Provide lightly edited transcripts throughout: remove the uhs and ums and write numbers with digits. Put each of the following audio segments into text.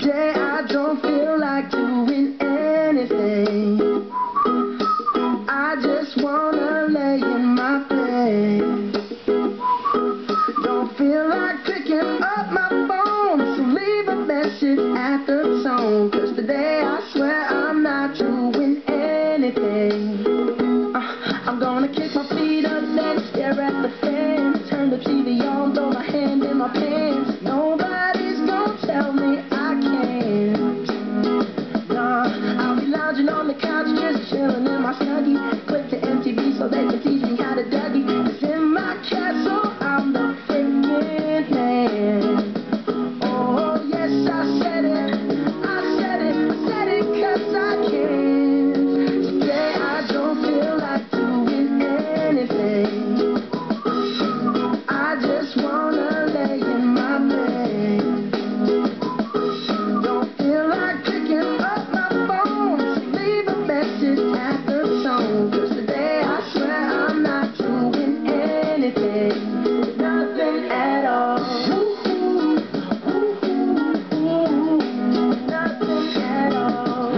Today I don't feel like doing anything. I just wanna lay in my bed. Don't feel like picking up my phone, so leave a message at the tone. 'Cause today I swear I'm not doing anything. I'm gonna kick my feet up, then stare at the fan. Turn the TV on, throw my hand in my pants. Nobody's gonna tell me I can't. Nah, I'll be lounging on the couch, just chilling in my Snuggie. Click to MTV so they can teach me how to Dougie. 'Cause in my castle, I'm the freaking man. Oh, yes, I said it, I said it, I said it 'cause I can. Today I don't feel like doing anything. I just wanna lay in my bed. Don't feel like picking up my phone, so leave a message at the tone. 'Cause today I swear I'm not doing anything. Nothing at all. Nothing at all.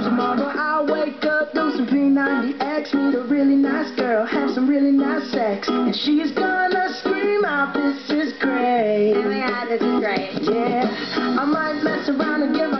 Tomorrow I'll wake up, do some P90X, meet a really nice girl, have some really nice sex, and she's gonna scream out, "This is great." Oh my god, this is great. Yeah, I might mess around and give